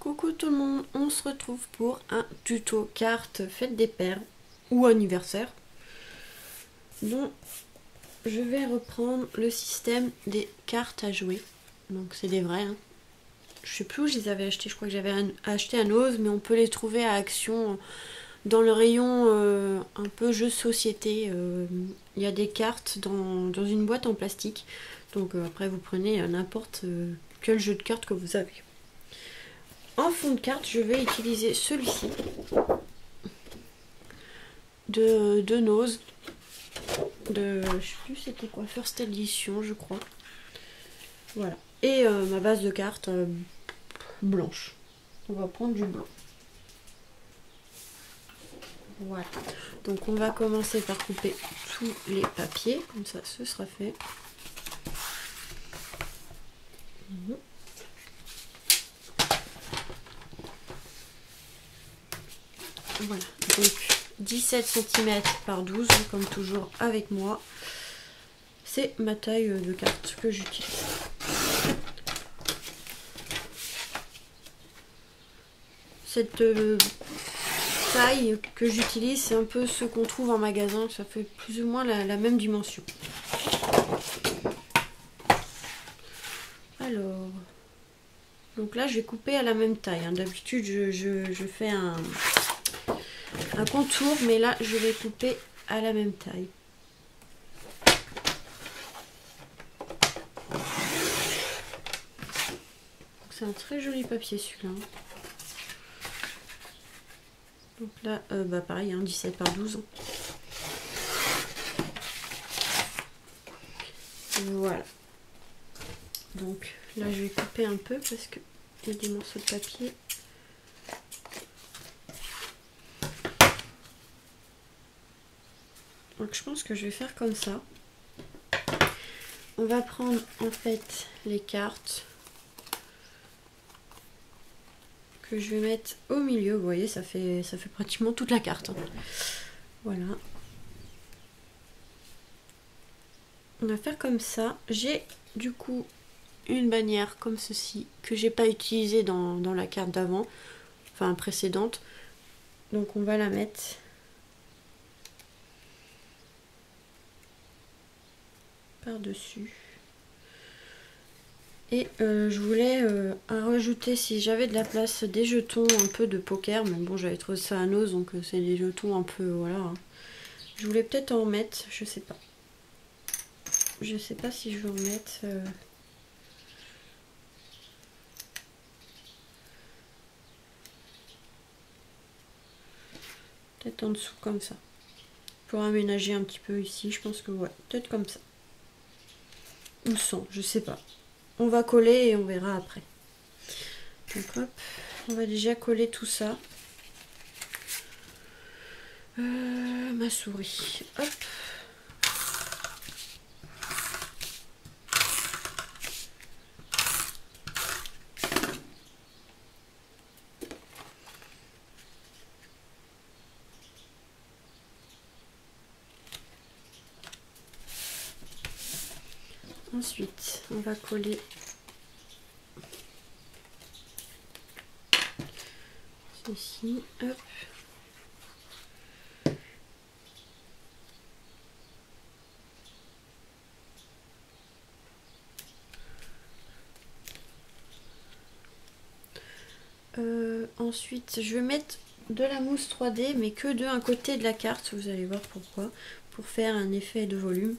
Coucou tout le monde, on se retrouve pour un tuto carte fête des pères ou anniversaire. Donc je vais reprendre le système des cartes à jouer. Donc c'est des vrais. Hein. Je sais plus où je les avais achetés, je crois que j'avais acheté à Nose, mais on peut les trouver à Action dans le rayon un peu jeux de société. Il y a des cartes dans une boîte en plastique. Donc après vous prenez n'importe quel jeu de cartes que vous avez. En fond de carte, je vais utiliser celui-ci de Nose. Je sais plus c'était quoi, First Edition je crois. Voilà. Et ma base de cartes blanche. On va prendre du blanc. Voilà. Donc on va commencer par couper tous les papiers. Comme ça, ce sera fait. Voilà. Donc 17 cm par 12, comme toujours avec moi. C'est ma taille de carte que j'utilise. Cette taille que j'utilise, c'est un peu ce qu'on trouve en magasin. Ça fait plus ou moins la même dimension. Alors, donc là, je vais couper à la même taille. Hein. D'habitude, je fais un contour, mais là, je vais couper à la même taille. C'est un très joli papier celui-là. Donc là, pareil, hein, 17 par 12. Voilà. Donc là, je vais couper un peu parce qu'il y a des morceaux de papier. Donc je pense que je vais faire comme ça. On va prendre en fait les cartes que je vais mettre au milieu. Vous voyez, ça fait pratiquement toute la carte. Hein. Voilà. On va faire comme ça. J'ai du coup une bannière comme ceci que j'ai pas utilisée dans la carte d'avant, enfin précédente. Donc on va la mettre par-dessus. Et je voulais rajouter, si j'avais de la place, des jetons un peu de poker. Mais bon, j'avais trouvé ça à Nose, donc c'est des jetons un peu, voilà. Hein. Je voulais peut-être en mettre, je sais pas. Je sais pas si je vais en mettre. Peut-être en dessous, comme ça. Pour aménager un petit peu ici, je pense que ouais, peut-être comme ça. Ou sans, je sais pas. On va coller et on verra après. Donc hop, on va déjà coller tout ça. Ma souris, hop. Ensuite, on va coller ceci, hop. Ensuite, je vais mettre de la mousse 3D, mais que d'un côté de la carte, vous allez voir pourquoi, pour faire un effet de volume.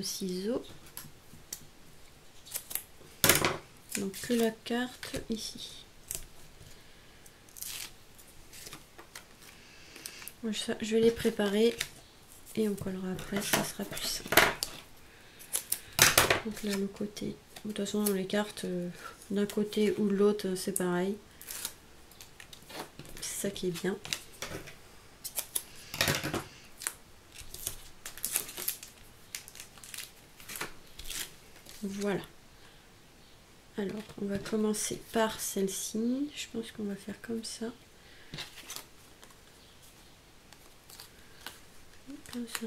Ciseaux. Donc que la carte ici. Je vais les préparer et on collera après, ça sera plus simple. Donc là le côté, de toute façon les cartes d'un côté ou de l'autre c'est pareil. C'est ça qui est bien. Voilà. Alors, on va commencer par celle-ci. Je pense qu'on va faire comme ça. Comme ça.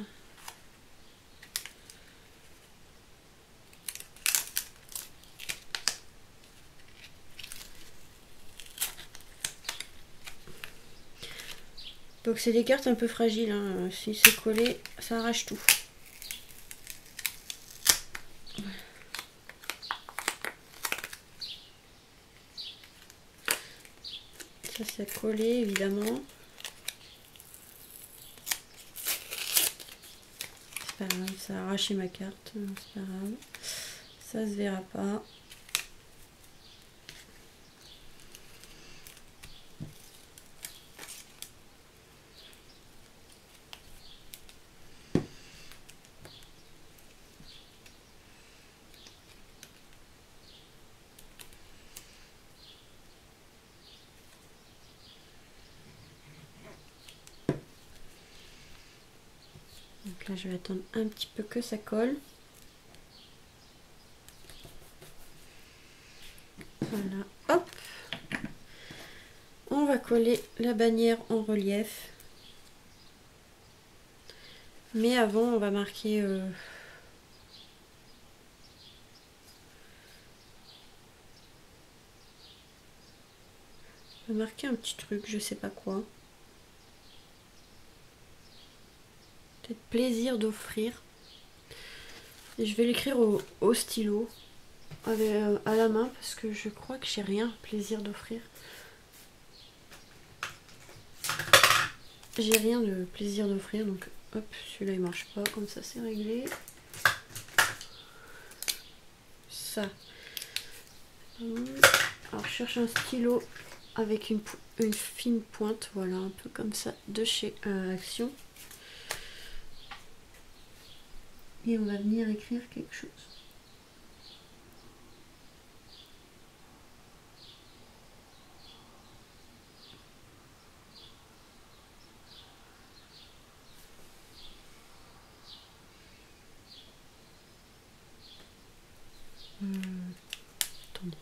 Donc c'est des cartes un peu fragiles, hein. Si c'est collé, ça arrache tout. Ça c'est collé évidemment. C'est pas grave, ça a arraché ma carte, c'est pas grave. Ça se verra pas. Donc là je vais attendre un petit peu que ça colle. Voilà, hop. On va coller la bannière en relief. Mais avant on va marquer on va marquer un petit truc, je sais pas quoi. Peut-être plaisir d'offrir. Et je vais l'écrire au stylo avec, à la main parce que je crois que j'ai rien. Plaisir d'offrir. J'ai rien de plaisir d'offrir, donc hop, celui-là il marche pas, comme ça c'est réglé. Ça. Alors je cherche un stylo avec une fine pointe, voilà, un peu comme ça, de chez Action. Et on va venir écrire quelque chose. Attendez.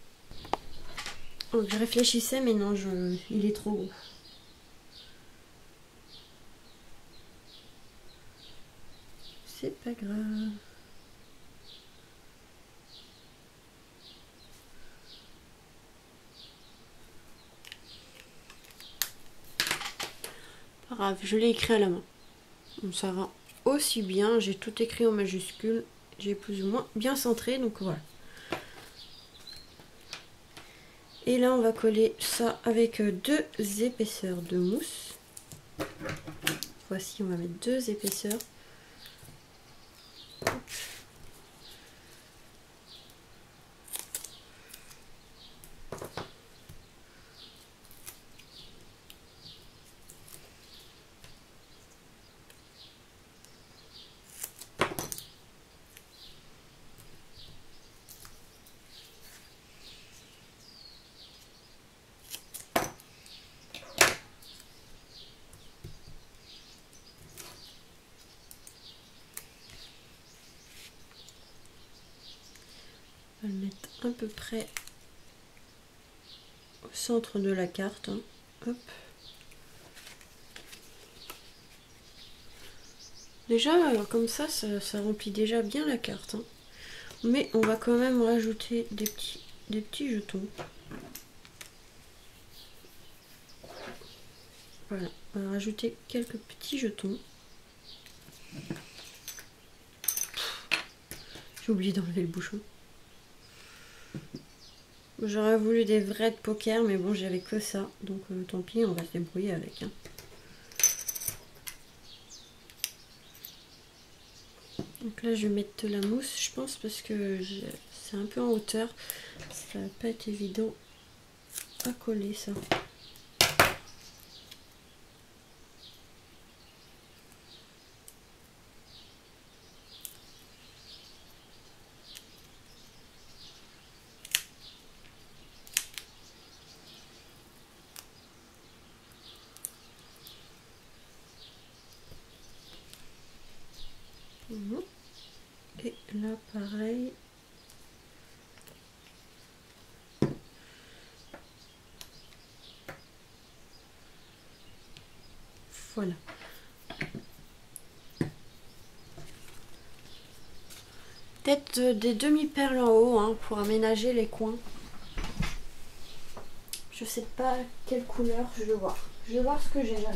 Donc je réfléchissais, mais non, il est trop gros. C'est pas grave. Pas grave, je l'ai écrit à la main. Donc ça va aussi bien. J'ai tout écrit en majuscule. J'ai plus ou moins bien centré, donc voilà. Et là, on va coller ça avec 2 épaisseurs de mousse. Voici, on va mettre 2 épaisseurs. On va le mettre à peu près au centre de la carte. Hein. Hop. Déjà, comme ça remplit déjà bien la carte. Hein. Mais on va quand même rajouter des petits jetons. Voilà, on va rajouter quelques petits jetons. J'ai oublié d'enlever le bouchon. J'aurais voulu des vrais de poker, mais bon, j'avais que ça. Donc tant pis, on va se débrouiller avec. Hein. Donc là, je vais mettre de la mousse, je pense, parce que c'est un peu en hauteur. Ça va pas être évident à coller, ça. Et là, pareil. Voilà. Peut-être des demi-perles en haut hein, pour aménager les coins. Je sais pas quelle couleur, je vais voir. Je vais voir ce que j'ai là.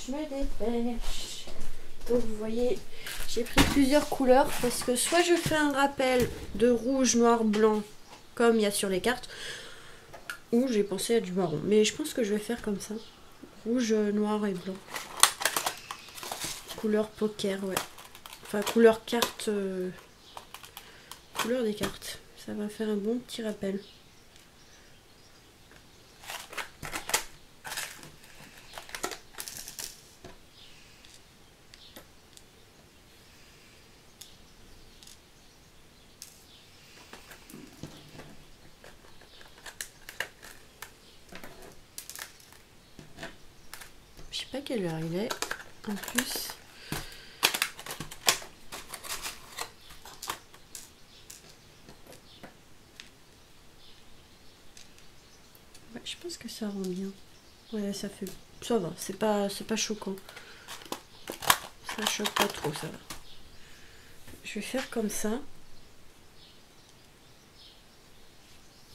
je me dépêche. Donc vous voyez, j'ai pris plusieurs couleurs parce que soit je fais un rappel de rouge, noir, blanc comme il y a sur les cartes, ou j'ai pensé à du marron. Mais je pense que je vais faire comme ça. Rouge, noir et blanc. Couleur poker, ouais. Enfin, couleur carte. Couleur des cartes. Ça va faire un bon petit rappel. Je sais pas quelle heure il est. En plus. Ouais, je pense que ça rend bien. Ouais, ça fait. Ça va, c'est pas choquant. Ça choque pas trop, ça va. Je vais faire comme ça.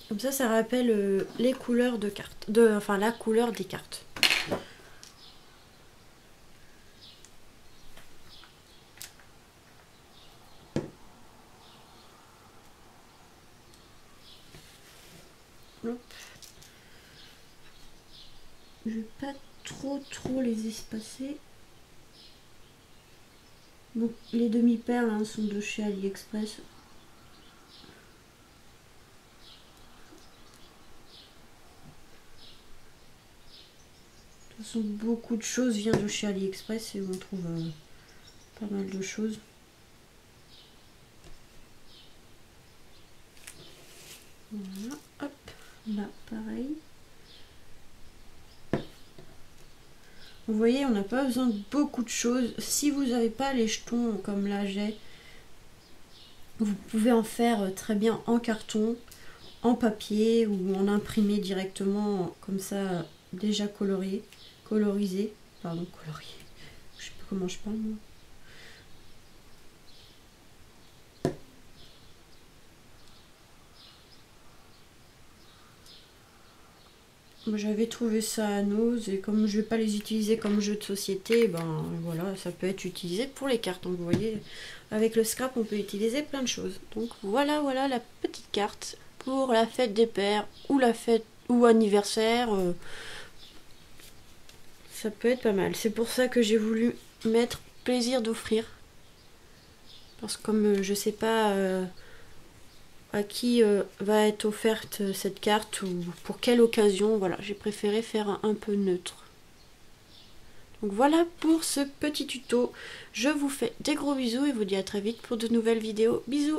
Comme ça rappelle les couleurs de cartes. Enfin, la couleur des cartes. Hop. Je vais pas trop les espacer. Donc les demi-perles hein, sont de chez AliExpress. De toute façon, beaucoup de choses viennent de chez AliExpress et on trouve pas mal de choses. Voilà, hop, là pareil. Vous voyez, on n'a pas besoin de beaucoup de choses. Si vous n'avez pas les jetons comme là j'ai, vous pouvez en faire très bien en carton, en papier ou en imprimé directement comme ça, déjà colorisé. Pardon, colorié. Je sais pas comment je parle moi. J'avais trouvé ça à Nose et comme je vais pas les utiliser comme jeu de société, ben voilà, ça peut être utilisé pour les cartes. Donc vous voyez, avec le scrap, on peut utiliser plein de choses. Donc voilà la petite carte pour la fête des pères ou la fête ou anniversaire. Ça peut être pas mal. C'est pour ça que j'ai voulu mettre plaisir d'offrir. Parce que comme je sais pas à qui va être offerte cette carte ou pour quelle occasion, voilà, j'ai préféré faire un peu neutre. Donc voilà pour ce petit tuto. Je vous fais des gros bisous et vous dis à très vite pour de nouvelles vidéos. Bisous!